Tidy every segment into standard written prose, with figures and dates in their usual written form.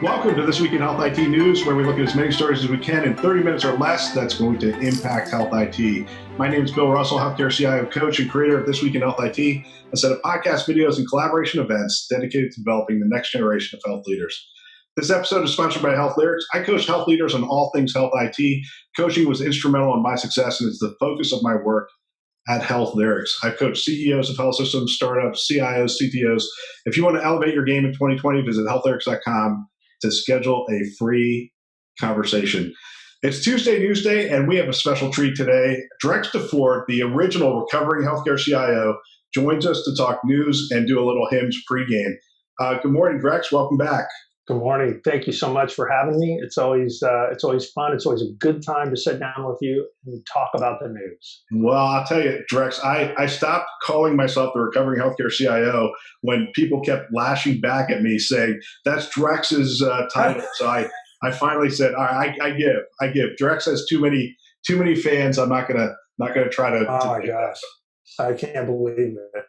Welcome to This Week in Health IT News, where we look at as many stories as we can in 30 minutes or less that's going to impact health IT. My name is Bill Russell, Healthcare CIO coach and creator of This Week in Health IT, a set of podcast videos and collaboration events dedicated to developing the next generation of health leaders. This episode is sponsored by Health Lyrics. I coach health leaders on all things health IT. Coaching was instrumental in my success and is the focus of my work at Health Lyrics. I've coached CEOs of health systems, startups, CIOs, CTOs. If you want to elevate your game in 2020, visit healthlyrics.com to schedule a free conversation. It's Tuesday News Day, and we have a special treat today. Drex DeFord, the original recovering healthcare CIO, joins us to talk news and do a little HIMSS pregame. Good morning, Drex. Welcome back. Good morning. Thank you so much for having me. It's always fun. It's always a good time to sit down with you and talk about the news. Well, I'll tell you, Drex, I stopped calling myself the recovering healthcare CIO when people kept lashing back at me saying, that's Drex's title. So I finally said, all right, I give. Drex has too many fans. I'm not gonna try to. Oh my gosh, I can't believe it.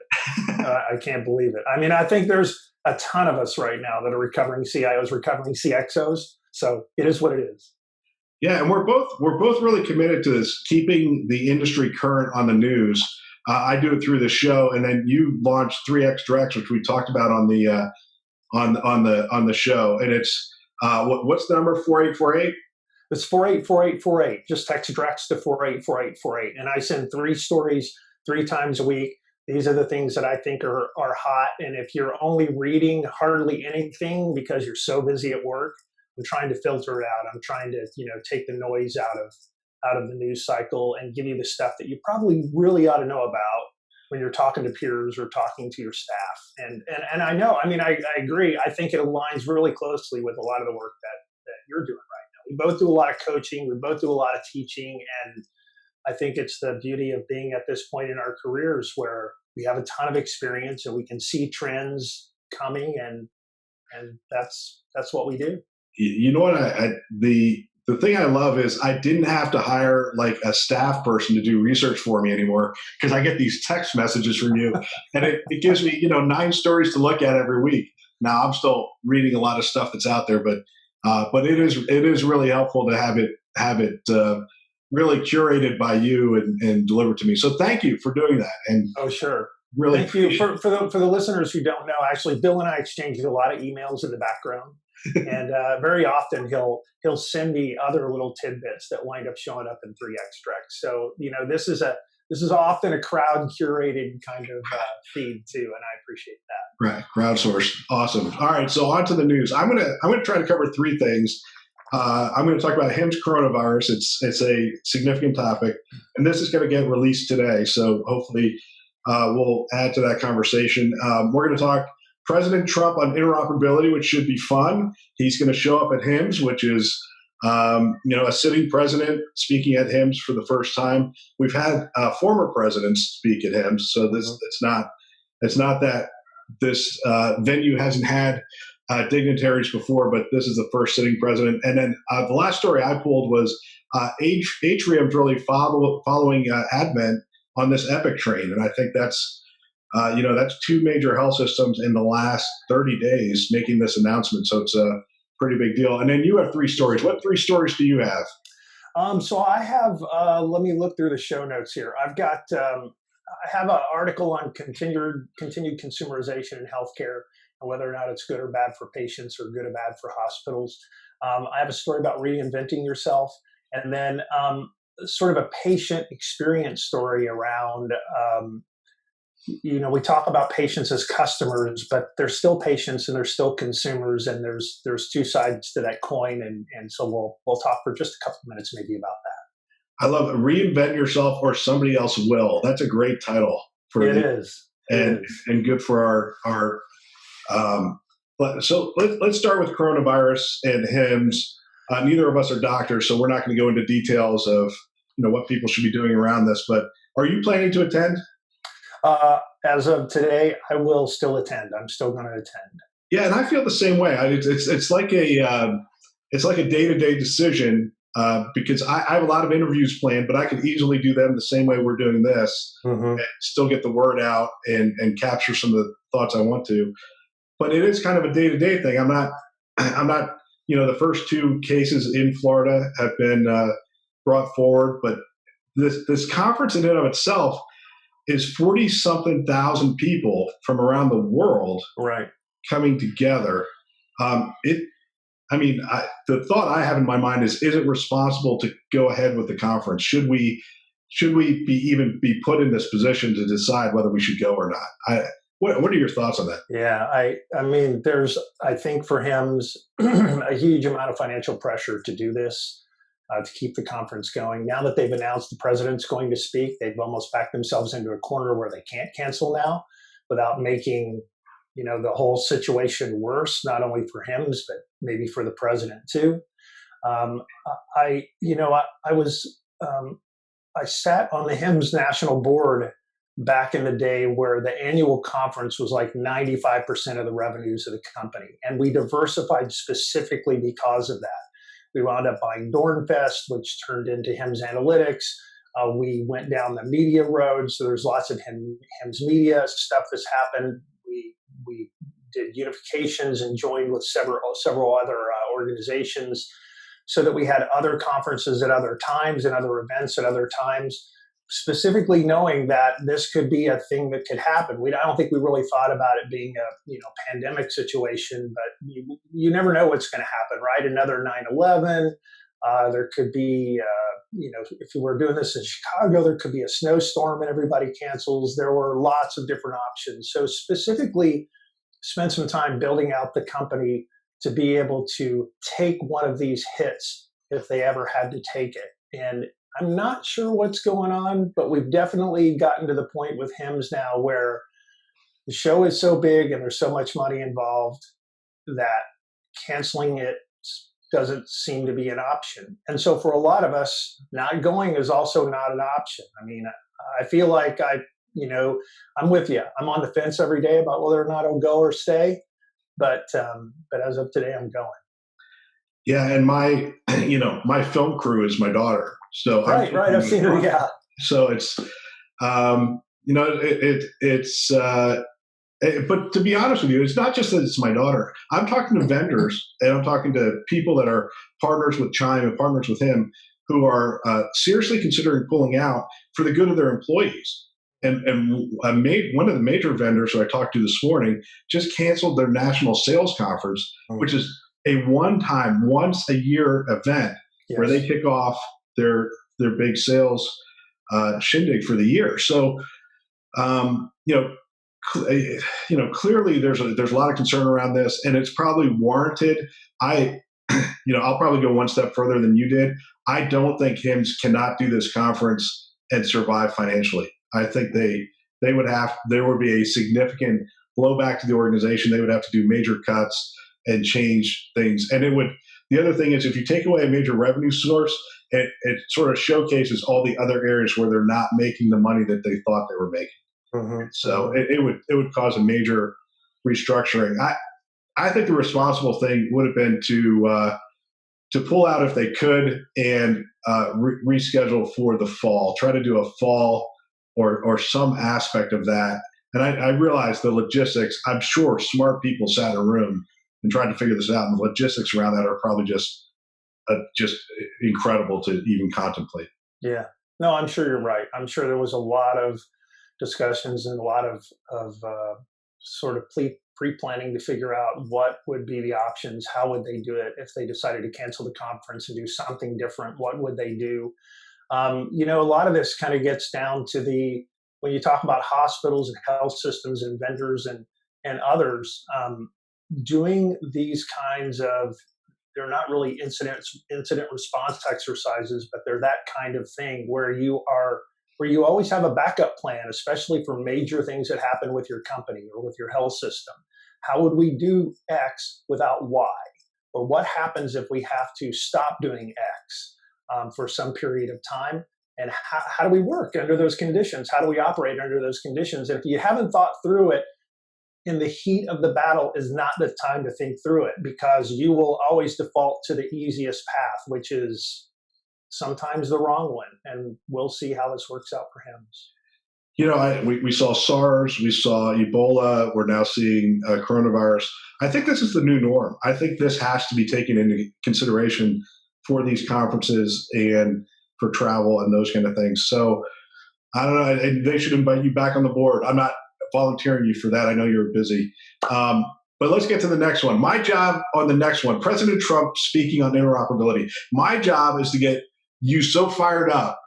I can't believe it. I mean, I think there's a ton of us right now that are recovering CIOs, recovering CXOs. So it is what it is. Yeah, and we're both really committed to this, keeping the industry current on the news. I do it through the show, and then you launched 3X Drex, which we talked about on the show. And it's what's the number? 4848. It's 484848. Just text Drex to 484848, and I send 3 stories 3 times a week. These are the things that I think are hot. And if you're only reading hardly anything because you're so busy at work, I'm trying to filter it out. I'm trying to, take the noise out of the news cycle and give you the stuff that you probably really ought to know about when you're talking to peers or talking to your staff. And I know, I agree. I think it aligns really closely with a lot of the work that you're doing right now. We both do a lot of coaching. We both do a lot of teaching. And I think it's the beauty of being at this point in our careers where we have a ton of experience and we can see trends coming, and that's what we do. You know what? The thing I love is I didn't have to hire like a staff person to do research for me anymore, because I get these text messages from you, and it gives me 9 stories to look at every week. Now I'm still reading a lot of stuff that's out there, but it is really helpful to have it really curated by you and delivered to me. So thank you for doing that. And oh, sure. Really thank you for the listeners who don't know. Actually, Bill and I exchanged a lot of emails in the background, and very often he'll send me other little tidbits that wind up showing up in 3X Drex. So this is often a crowd curated kind of feed too, and I appreciate that. Right, crowdsourced, awesome. All right, so on to the news. I'm gonna try to cover 3 things. I'm going to talk about HIMSS coronavirus. It's a significant topic, and this is going to get released today. So hopefully we'll add to that conversation. We're going to talk President Trump on interoperability, which should be fun. He's going to show up at HIMSS, which is a sitting president speaking at HIMSS for the first time. We've had former presidents speak at HIMSS, so it's not that this venue hasn't had dignitaries before, but this is the first sitting president. And then the last story I pulled was Atrium's really following Advent on this Epic train, and I think that's 2 major health systems in the last 30 days making this announcement. So it's a pretty big deal. And then you have 3 stories. What 3 stories do you have? So I have. Let me look through the show notes here. I've got. I have an article on continued consumerization in healthcare, and whether or not it's good or bad for patients or good or bad for hospitals. I have a story about reinventing yourself, and then sort of a patient experience story around, we talk about patients as customers, but they're still patients and they're still consumers, and there's 2 sides to that coin, and so we'll talk for just a couple of minutes maybe about that. I love it. Reinvent yourself or somebody else will. That's a great title for it. And good for our so let's start with coronavirus and HIMSS. Neither of us are doctors, so we're not going to go into details of what people should be doing around this. But are you planning to attend? As of today, I will still attend. I'm still going to attend. Yeah, and I feel the same way. It's like a day-to-day decision. Because I have a lot of interviews planned, but I could easily do them the same way we're doing this and still get the word out and capture some of the thoughts I want to. but it is kind of a day-to-day thing. I'm not, the first two cases in Florida have been brought forward, but this conference in and of itself is 40 something thousand people from around the world Right. coming together. The thought I have in my mind is it responsible to go ahead with the conference? Should we even be put in this position to decide whether we should go or not? What are your thoughts on that? Yeah, I mean, there's, I think for HIMSS, a huge amount of financial pressure to do this, to keep the conference going. Now that they've announced the president's going to speak, they've almost backed themselves into a corner where they can't cancel now without making, the whole situation worse, not only for HIMSS, but maybe for the president too. I sat on the HIMSS national board back in the day where the annual conference was like 95% of the revenues of the company. And we diversified specifically because of that. We wound up buying Dornfest, which turned into HIMSS Analytics. We went down the media road. So there's lots of HIMSS media stuff that's happened. We did unifications and joined with several other organizations so that we had other conferences at other times and other events at other times, specifically knowing that this could be a thing that could happen. I don't think we really thought about it being a pandemic situation, but you never know what's going to happen, right? Another 9/11. There could be, if we were doing this in Chicago, there could be a snowstorm and everybody cancels. There were lots of different options. So specifically spent some time building out the company to be able to take one of these hits if they ever had to take it. And I'm not sure what's going on, but we've definitely gotten to the point with HIMSS now where the show is so big and there's so much money involved that canceling it doesn't seem to be an option. And so for a lot of us, not going is also not an option. I mean, I feel like I'm with you. I'm on the fence every day about whether or not I'll go or stay. But as of today, I'm going. Yeah, and my film crew is my daughter. So right, I've seen her. Yeah. So it's but to be honest with you, it's not just that it's my daughter. I'm talking to vendors and I'm talking to people that are partners with Chime and partners with him who are seriously considering pulling out for the good of their employees. And one of the major vendors who I talked to this morning just canceled their national sales conference, which is a one-time, once-a-year event where they kick off their big sales shindig for the year. So, clearly there's a lot of concern around this, and it's probably warranted. I'll probably go one step further than you did. I don't think HIMSS cannot do this conference and survive financially. I think there would be a significant blowback to the organization. They would have to do major cuts and change things. And the other thing is, if you take away a major revenue source, it sort of showcases all the other areas where they're not making the money that they thought they were making. Mm-hmm. So it would cause a major restructuring. I think the responsible thing would have been to pull out if they could and reschedule for the fall. Try to do a fall or some aspect of that. And I realize the logistics. I'm sure smart people sat in a room and tried to figure this out, and the logistics around that are probably just incredible to even contemplate. Yeah, no, I'm sure you're right. I'm sure there was a lot of discussions and a lot of sort of pre-planning to figure out what would be the options, how would they do it if they decided to cancel the conference and do something different. What would they do? A lot of this kind of gets down to when you talk about hospitals and health systems and vendors and others, doing these kinds of, they're not really incident response exercises, but they're that kind of thing where you always have a backup plan, especially for major things that happen with your company or with your health system. How would we do X without Y? Or what happens if we have to stop doing X for some period of time? And how do we work under those conditions? How do we operate under those conditions? And if you haven't thought through it, in the heat of the battle is not the time to think through it, because you will always default to the easiest path, which is sometimes the wrong one. And we'll see how this works out for HIMSS. We saw SARS, we saw Ebola, we're now seeing coronavirus. I think this is the new norm. I think this has to be taken into consideration for these conferences and for travel and those kind of things. So I don't know. And they should invite you back on the board. I'm not volunteering you for that. I know you're busy. But let's get to the next one. My job on the next one, President Trump speaking on interoperability. My job is to get you so fired up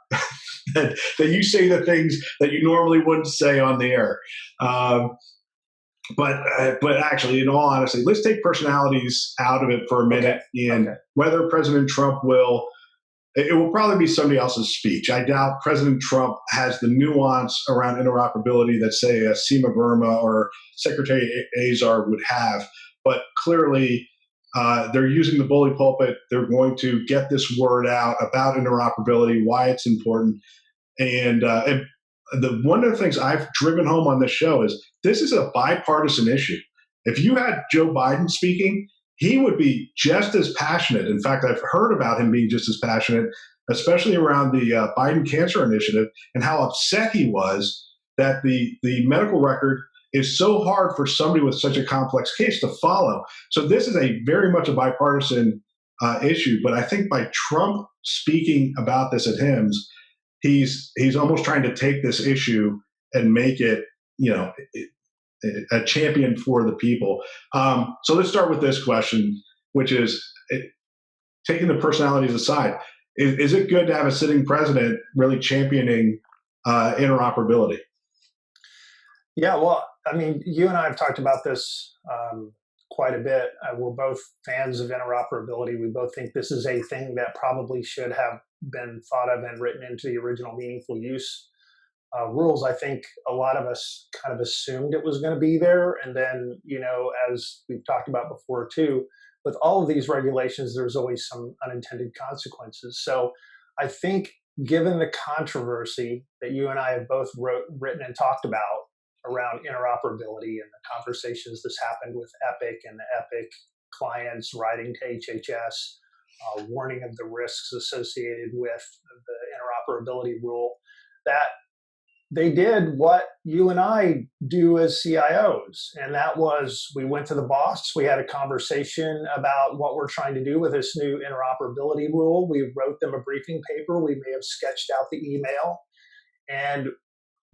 that you say the things that you normally wouldn't say on the air. But actually, in all honesty, let's take personalities out of it for a minute. Okay. And whether President Trump it will probably be somebody else's speech. I doubt President Trump has the nuance around interoperability that, say, a Seema Verma or Secretary Azar would have. But clearly, they're using the bully pulpit. They're going to get this word out about interoperability, why it's important. And one of the things I've driven home on this show is this is a bipartisan issue. If you had Joe Biden speaking, he would be just as passionate. In fact, I've heard about him being just as passionate, especially around the Biden Cancer Initiative and how upset he was that the medical record is so hard for somebody with such a complex case to follow. So this is very much a bipartisan issue. But I think by Trump speaking about this at HIMSS, he's almost trying to take this issue and make it, a champion for the people. So let's start with this question, which is taking the personalities aside. Is it good to have a sitting president really championing interoperability? Yeah, well, I mean, you and I have talked about this quite a bit. We're both fans of interoperability. We both think this is a thing that probably should have been thought of and written into the original meaningful use rules. I think a lot of us kind of assumed it was going to be there. And then, as we've talked about before too, with all of these regulations, there's always some unintended consequences. So I think given the controversy that you and I have both written and talked about around interoperability and the conversations this happened with Epic and the Epic clients writing to HHS, warning of the risks associated with the interoperability rule, that they did what you and I do as CIOs. And that was, we went to the boss, we had a conversation about what we're trying to do with this new interoperability rule. We wrote them a briefing paper. We may have sketched out the email. And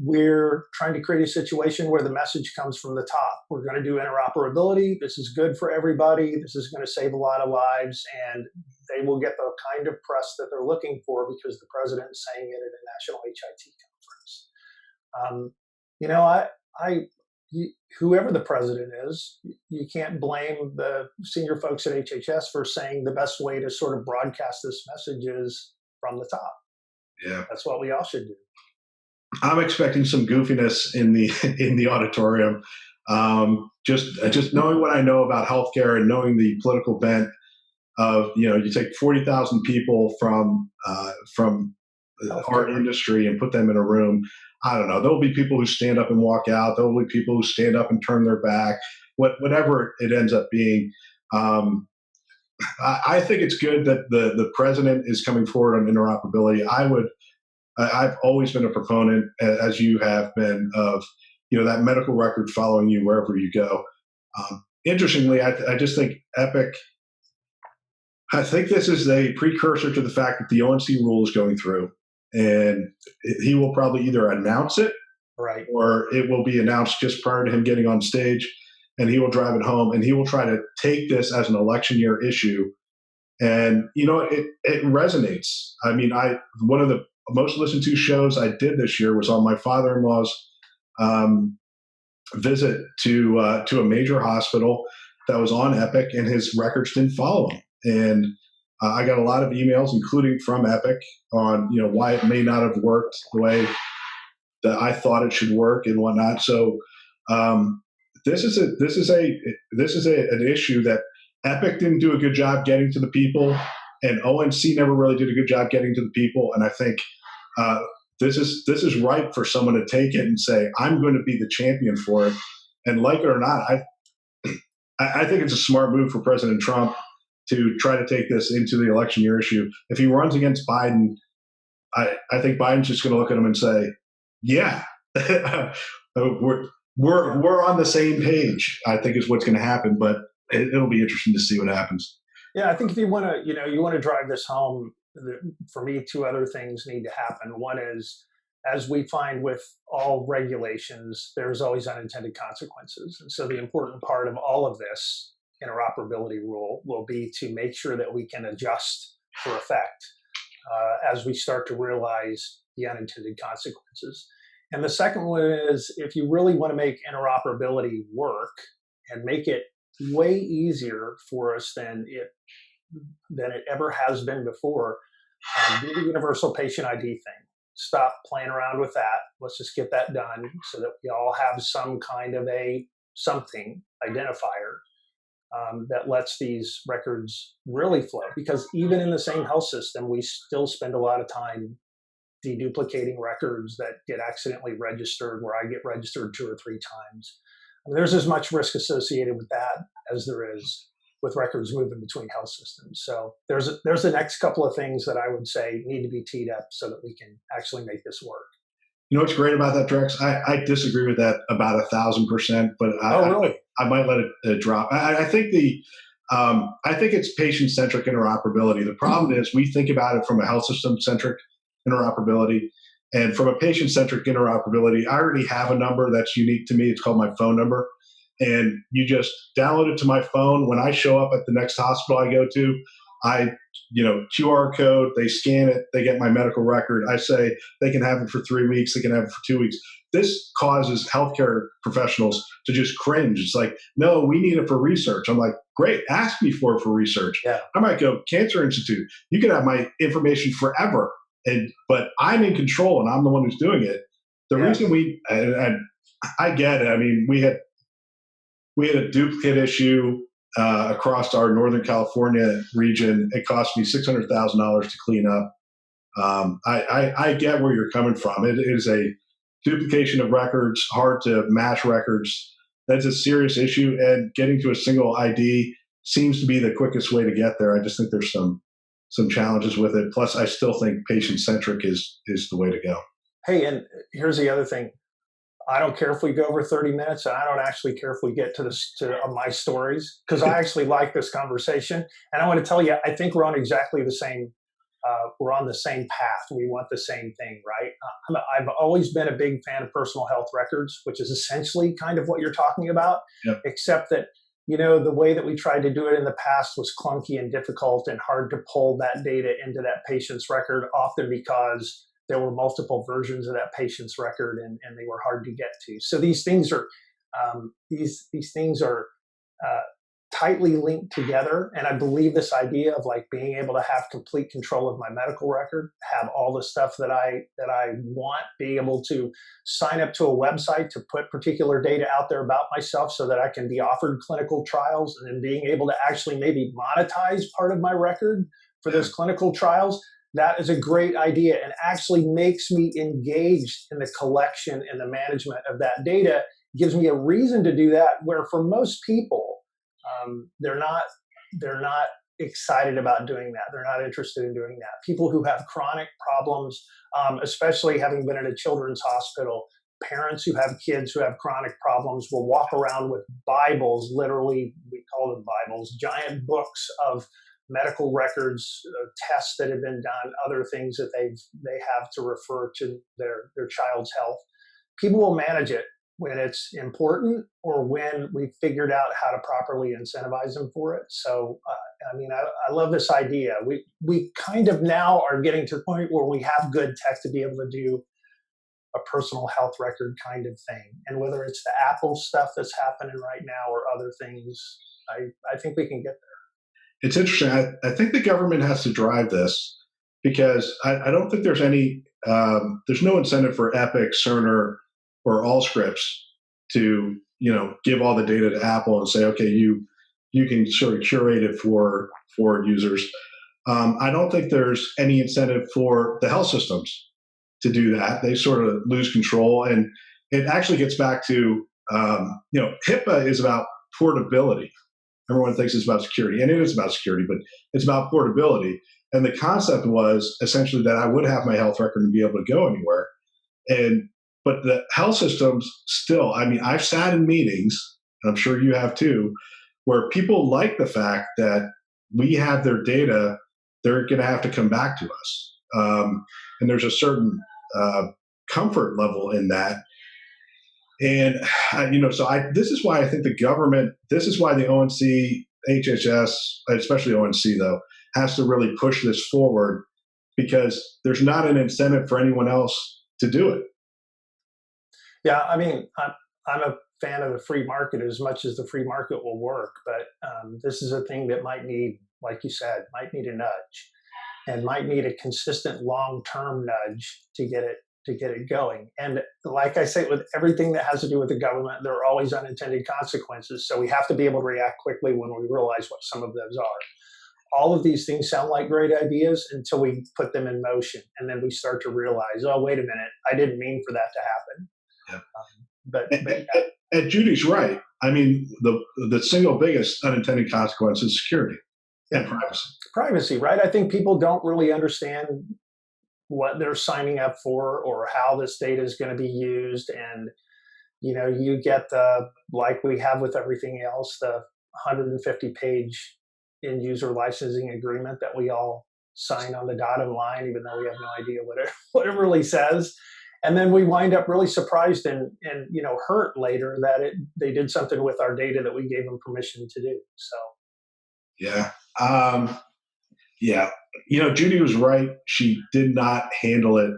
we're trying to create a situation where the message comes from the top. We're going to do interoperability. This is good for everybody. This is going to save a lot of lives. And they will get the kind of press that they're looking for because the president is saying it at a national HIT conference. Whoever the president is, you can't blame the senior folks at HHS for saying the best way to sort of broadcast this message is from the top. Yeah, that's what we all should do. I'm expecting some goofiness in the auditorium. Just knowing what I know about healthcare and knowing the political bent of, you take 40,000 people from our industry and put them in a room. I don't know. There'll be people who stand up and walk out. There'll be people who stand up and turn their back. Whatever it ends up being. I think it's good that the president is coming forward on interoperability. I've always been a proponent, as you have been, of that medical record following you wherever you go. Interestingly, I just think Epic. I think this is a precursor to the fact that the ONC rule is going through, and he will probably either announce it, right, or it will be announced just prior to him getting on stage, and he will drive it home, and he will try to take this as an election year issue. And it resonates. I mean, one of the most listened to shows I did this year was on my father-in-law's visit to a major hospital that was on Epic, and his records didn't follow him. And I got a lot of emails, including from Epic, on why it may not have worked the way that I thought it should work and whatnot. So this is an issue that Epic didn't do a good job getting to the people, and ONC never really did a good job getting to the people. And I think this is ripe for someone to take it and say, I'm going to be the champion for it. And like it or not, I think it's a smart move for President Trump to try to take this into the election year issue. If he runs against Biden, I think Biden's just going to look at him and say, yeah, we're on the same page, I think, is what's going to happen, but it'll be interesting to see what happens. Yeah, I think if you want to, you want to drive this home, for me, two other things need to happen. One is, as we find with all regulations, there's always unintended consequences. And so the important part of all of this interoperability rule will be to make sure that we can adjust for effect as we start to realize the unintended consequences. And the second one is, if you really want to make interoperability work and make it way easier for us than it ever has been before, do the universal patient ID thing. Stop playing around with that. Let's just get that done so that we all have some kind of something identifier that lets these records really flow. Because even in the same health system, we still spend a lot of time deduplicating records that get accidentally registered, where I get registered 2 or 3 times. I mean, there's as much risk associated with that as there is with records moving between health systems. So there's the next couple of things that I would say need to be teed up so that we can actually make this work. You know what's great about that, Drex? I disagree with that about 1,000%, but really? I might let it drop. I think I think it's patient-centric interoperability. The problem is we think about it from a health system-centric interoperability, and from a patient-centric interoperability, I already have a number that's unique to me. It's called my phone number. And you just download it to my phone. When I show up at the next hospital I go to, QR code, they scan it, they get my medical record. I say they can have it for 3 weeks, they can have it for 2 weeks. This causes healthcare professionals to just cringe. It's like, no, we need it for research. I'm like, great, ask me for it for research. Yeah. I might go, Cancer Institute, you can have my information forever. But I'm in control and I'm the one who's doing it. The reason I get it. I mean, we had a duplicate issue across our Northern California region. It cost me $600,000 to clean up. I get where you're coming from. It is a duplication of records, hard to match records. That's a serious issue, and getting to a single ID seems to be the quickest way to get there. I just think there's some challenges with it. Plus, I still think patient-centric is the way to go. Hey, and here's the other thing. I don't care if we go over 30 minutes, and I don't actually care if we get to my stories, because I actually like this conversation. And I want to tell you, I think we're on exactly the same. We're on the same path. We want the same thing, right? I've always been a big fan of personal health records, which is essentially kind of what you're talking about, except that the way that we tried to do it in the past was clunky and difficult and hard to pull that data into that patient's record, often because there were multiple versions of that patient's record and they were hard to get to. So these things are tightly linked together. And I believe this idea of like being able to have complete control of my medical record, have all the stuff that I want, be able to sign up to a website to put particular data out there about myself so that I can be offered clinical trials, and then being able to actually maybe monetize part of my record for those clinical trials. That is a great idea, and actually makes me engaged in the collection and the management of that data. Gives me a reason to do that, where for most people, they're not excited about doing that. They're not interested in doing that. People who have chronic problems, especially having been in a children's hospital, parents who have kids who have chronic problems will walk around with Bibles, literally, we call them Bibles, giant books of medical records, tests that have been done, other things that they have to refer to their child's health. People will manage it when it's important, or when we've figured out how to properly incentivize them for it. So, I love this idea. We kind of now are getting to the point where we have good tech to be able to do a personal health record kind of thing. And whether it's the Apple stuff that's happening right now or other things, I think we can get there. It's interesting. I think the government has to drive this, because I don't think there's there's no incentive for Epic, Cerner, or Allscripts to give all the data to Apple and say, okay, you can sort of curate it for users. I don't think there's any incentive for the health systems to do that. They sort of lose control, and it actually gets back to HIPAA is about portability. Everyone thinks it's about security, and it is about security, but it's about portability. And the concept was essentially that I would have my health record and be able to go anywhere. but the health systems still, I mean, I've sat in meetings, and I'm sure you have too, where people like the fact that we have their data, they're going to have to come back to us. And there's a certain comfort level in that. And, this is why I think the government, this is why the ONC, HHS, especially ONC though, has to really push this forward, because there's not an incentive for anyone else to do it. Yeah, I mean, I'm a fan of the free market as much as the free market will work, but this is a thing that might need, like you said, might need a nudge, and might need a consistent long-term nudge to get it going. And like I say, with everything that has to do with the government, there are always unintended consequences. So we have to be able to react quickly when we realize what some of those are. All of these things sound like great ideas until we put them in motion, and then we start to realize, oh, wait a minute, I didn't mean for that to happen. Yeah. And Judy's right. I mean, the single biggest unintended consequence is security and privacy. Privacy, right? I think people don't really understand what they're signing up for or how this data is going to be used. And, you get like we have with everything else, the 150-page end user licensing agreement that we all sign on the dotted line, even though we have no idea what it really says. And then we wind up really surprised and hurt later that they did something with our data that we gave them permission to do. So, yeah, yeah. Judy was right. She did not handle it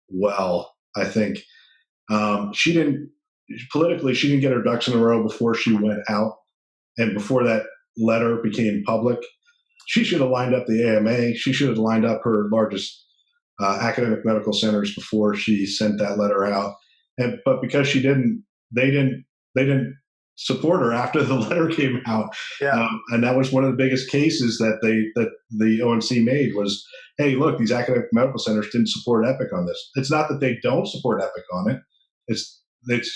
well. I think she didn't get her ducks in a row before she went out, and before that letter became public. She should have lined up the AMA. She should have lined up her largest academic medical centers before she sent that letter out. But because she didn't, they didn't support her after the letter came out. Yeah. And that was one of the biggest cases that the ONC made was, hey, look, these academic medical centers didn't support Epic on this. It's not that they don't support Epic on it. It's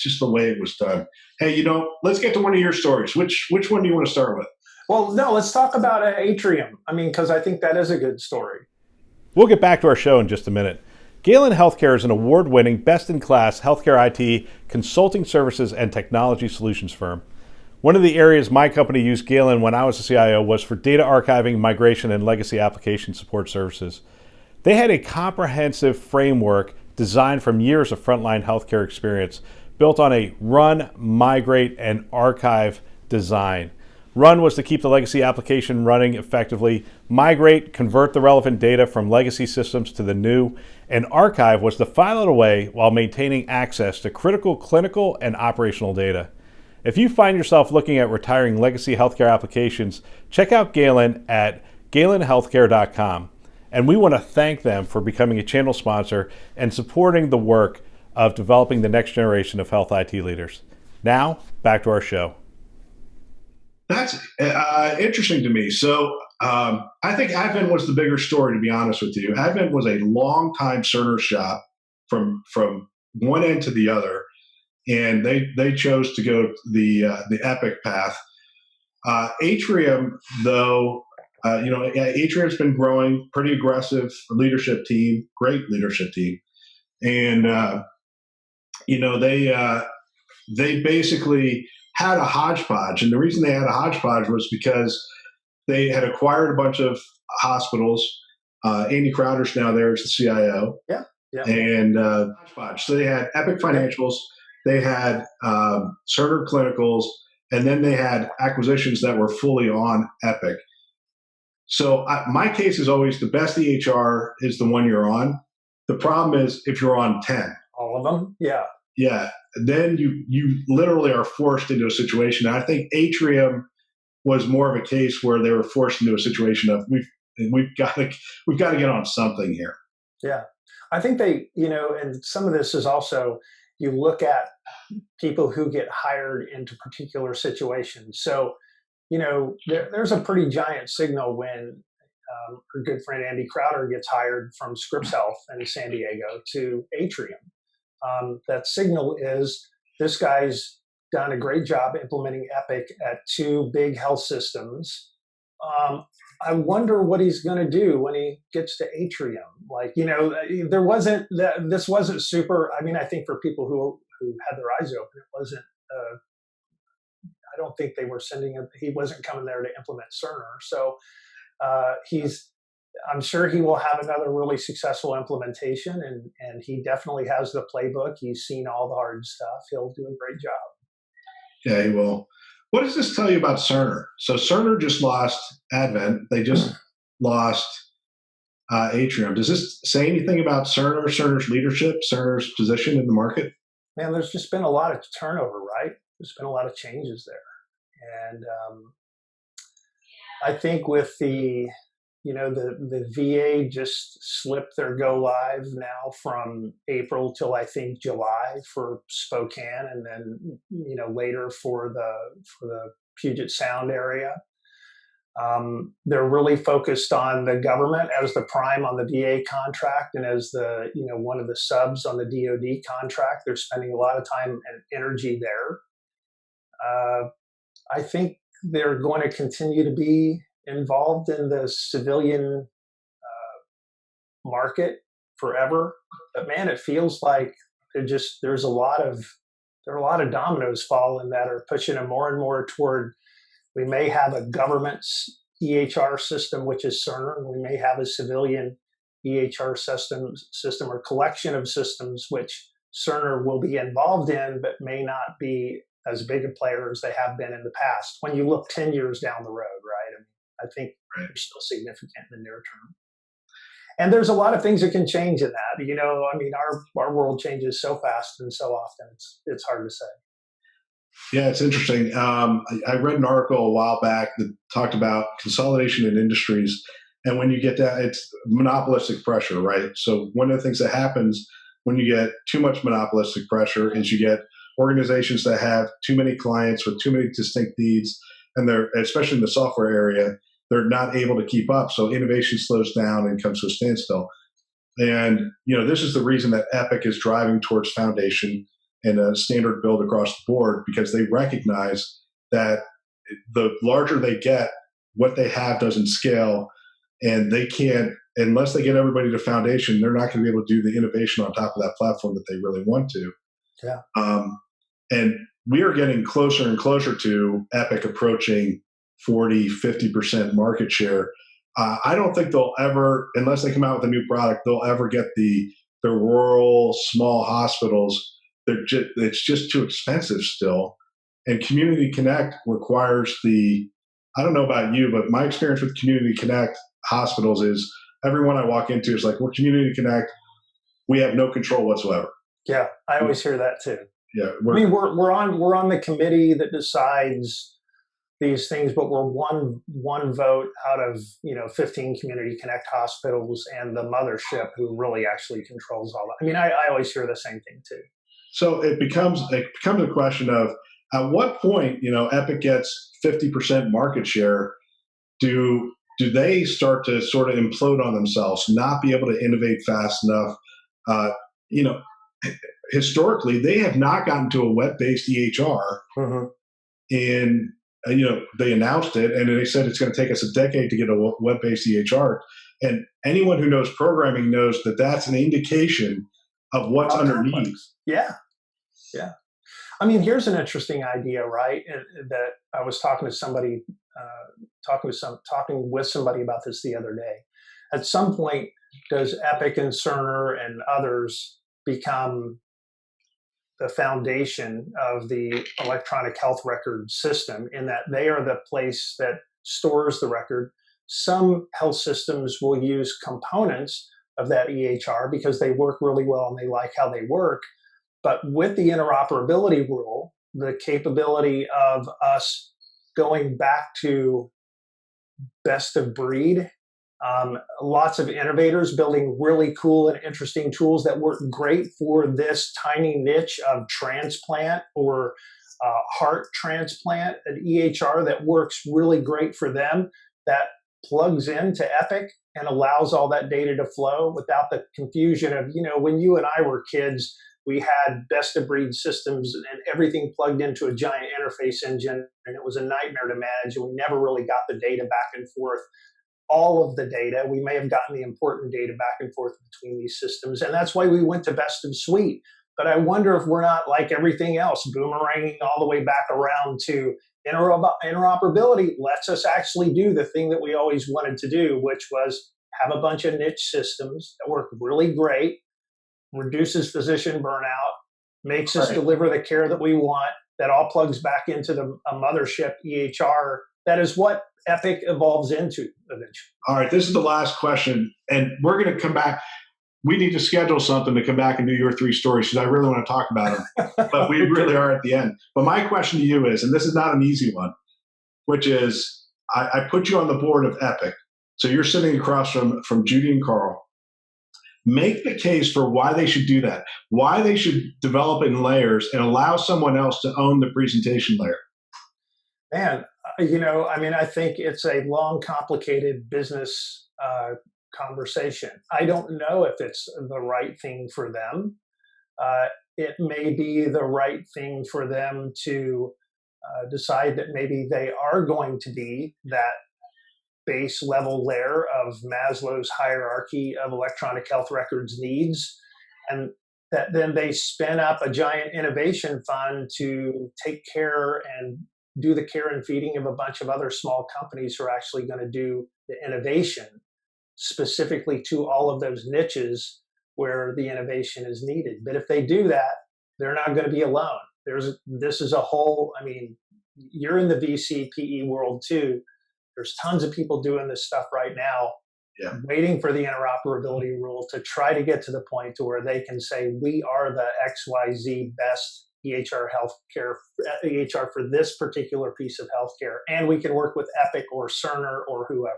just the way it was done. Hey, let's get to one of your stories. Which one do you want to start with? Well, no, let's talk about Atrium. I mean, because I think that is a good story. We'll get back to our show in just a minute. Galen Healthcare is an award-winning, best-in-class healthcare IT consulting services and technology solutions firm. One of the areas my company used Galen when I was a CIO was for data archiving, migration, and legacy application support services. They had a comprehensive framework designed from years of frontline healthcare experience, built on a run, migrate, and archive design. Run was to keep the legacy application running effectively. Migrate, convert the relevant data from legacy systems to the new. And archive was to file it away while maintaining access to critical clinical and operational data. If you find yourself looking at retiring legacy healthcare applications, check out Galen at galenhealthcare.com. And we want to thank them for becoming a channel sponsor and supporting the work of developing the next generation of health IT leaders. Now, back to our show. That's interesting to me. So I think Advent was the bigger story, to be honest with you. Advent was a long-time Cerner shop from one end to the other, and they chose to go the Epic path. Atrium, though, Atrium's been growing, pretty aggressive leadership team, great leadership team, and they basically had a hodgepodge. And the reason they had a hodgepodge was because they had acquired a bunch of hospitals. Andy Crowder's now there as the CIO. Yeah. And hodgepodge. So they had Epic Financials, they had Cerner Clinicals, and then they had acquisitions that were fully on Epic. So my case is always the best EHR is the one you're on. The problem is if you're on 10. All of them? Yeah. Yeah, then you literally are forced into a situation. And I think Atrium was more of a case where they were forced into a situation of we've got to get on something here. Yeah, I think they and some of this is also you look at people who get hired into particular situations. So there's a pretty giant signal when our good friend Andy Crowder gets hired from Scripps Health in San Diego to Atrium. That signal is this guy's done a great job implementing Epic at two big health systems. I wonder what he's going to do when he gets to Atrium. Like, there wasn't that. This wasn't super. I mean, I think for people who had their eyes open, it wasn't. I don't think they were sending him. He wasn't coming there to implement Cerner. So he's. I'm sure he will have another really successful implementation, and he definitely has the playbook. He's seen all the hard stuff. He'll do a great job. Yeah, he will. What does this tell you about Cerner? So Cerner just lost Advent. They just lost Atrium. Does this say anything about Cerner, Cerner's leadership, Cerner's position in the market? Man, there's just been a lot of turnover, right? There's been a lot of changes there. And I think with the VA just slipped their go live now from April till I think July for Spokane, and then later for the Puget Sound area. They're really focused on the government as the prime on the VA contract, and as the one of the subs on the DoD contract. They're spending a lot of time and energy there. I think they're going to continue to be involved in the civilian market forever, but man, it feels like there are a lot of dominoes falling that are pushing them more and more toward. We may have a government's EHR system, which is Cerner, and we may have a civilian EHR system or collection of systems which Cerner will be involved in, but may not be as big a player as they have been in the past. When you look 10 years down the road, right? I think they're still significant in the near term. And there's a lot of things that can change in that. Our world changes so fast and so often, it's hard to say. Yeah, it's interesting. I read an article a while back that talked about consolidation in industries. And when you get that, it's monopolistic pressure, right? So one of the things that happens when you get too much monopolistic pressure is you get organizations that have too many clients with too many distinct needs, and they're, especially in the software area, they're not able to keep up. So innovation slows down and comes to a standstill. And, this is the reason that Epic is driving towards foundation and a standard build across the board, because they recognize that the larger they get, what they have doesn't scale, and they can't, unless they get everybody to foundation, they're not going to be able to do the innovation on top of that platform that they really want to. Yeah. And we are getting closer and closer to Epic approaching 40, 50% market share. I don't think they'll ever, unless they come out with a new product, they'll ever get the rural small hospitals. It's just too expensive still. And Community Connect requires I don't know about you, but my experience with Community Connect hospitals is everyone I walk into is like, we're Community Connect. We have no control whatsoever. Yeah, I always hear that too. Yeah, we're on the committee that decides these things, but we're one vote out of 15 Community Connect hospitals, and the mothership who really actually controls all that. I always hear the same thing too. So it becomes a question of, at what point Epic gets 50% market share, do they start to sort of implode on themselves, not be able to innovate fast enough? Historically, they have not gotten to a web-based EHR, and they announced it, and they said it's going to take us a decade to get a web-based EHR. And anyone who knows programming knows that that's an indication of what's underneath. Yeah. Here's an interesting idea, right? That I was talking with somebody about this the other day. At some point, does Epic and Cerner and others become the foundation of the electronic health record system, in that they are the place that stores the record? Some health systems will use components of that EHR because they work really well and they like how they work. But with the interoperability rule, the capability of us going back to best of breed, lots of innovators building really cool and interesting tools that work great for this tiny niche of transplant or heart transplant, an EHR that works really great for them, that plugs into Epic and allows all that data to flow without the confusion of, when you and I were kids, we had best of breed systems and everything plugged into a giant interface engine, and it was a nightmare to manage, and we never really got the data back and forth. all of the data. We may have gotten the important data back and forth between these systems. And that's why we went to best of suite. But I wonder if we're not, like everything else, boomeranging all the way back around to interoperability lets us actually do the thing that we always wanted to do, which was have a bunch of niche systems that work really great, reduces physician burnout, makes us deliver the care that we want, that all plugs back into a mothership EHR. That is what Epic evolves into eventually. All right, this is the last question, and we're going to come back. We need to schedule something to come back and do your 3 stories because I really want to talk about them, but we really are at the end. But my question to you is, and this is not an easy one, which is I put you on the board of Epic. So you're sitting across from Judy and Carl. Make the case for why they should do that, why they should develop in layers and allow someone else to own the presentation layer. Man, I think it's a long, complicated business conversation. I don't know if it's the right thing for them. It may be the right thing for them to decide that maybe they are going to be that base level layer of Maslow's hierarchy of electronic health records needs, and that then they spin up a giant innovation fund to take care and do the care and feeding of a bunch of other small companies who are actually going to do the innovation specifically to all of those niches where the innovation is needed. But if they do that, they're not going to be alone. This is a whole, you're in the VC PE world too. There's tons of people doing this stuff right now, waiting for the interoperability rule to try to get to the point to where they can say, we are the XYZ best EHR EHR for this particular piece of healthcare. And we can work with Epic or Cerner or whoever.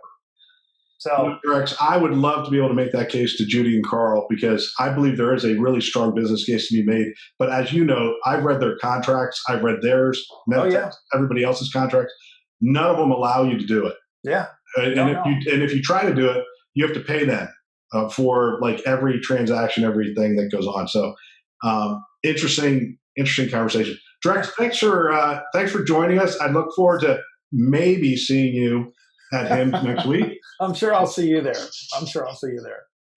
So, Drex, I would love to be able to make that case to Judy and Carl because I believe there is a really strong business case to be made. But as you know, I've read their contracts. I've read theirs, everybody else's contracts. None of them allow you to do it. Yeah. And if you try to do it, you have to pay them for like every transaction, everything that goes on. So interesting conversation. Drex, thanks for joining us. I look forward to maybe seeing you at HIMSS next week. I'm sure I'll see you there.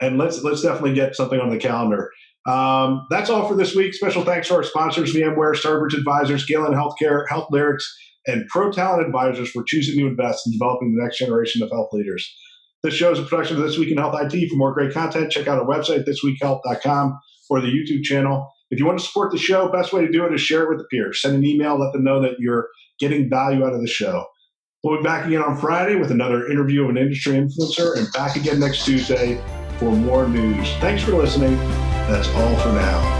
And let's definitely get something on the calendar. That's all for this week. Special thanks to our sponsors, VMware, Starbridge Advisors, Galen Healthcare, Health Lyrics, and Pro Talent Advisors for choosing to invest in developing the next generation of health leaders. This show is a production of This Week in Health IT. For more great content, check out our website, thisweekhealth.com, or the YouTube channel. If you want to support the show, best way to do it is share it with the peers. Send an email, let them know that you're getting value out of the show. We'll be back again on Friday with another interview of an industry influencer, and back again next Tuesday for more news. Thanks for listening. That's all for now.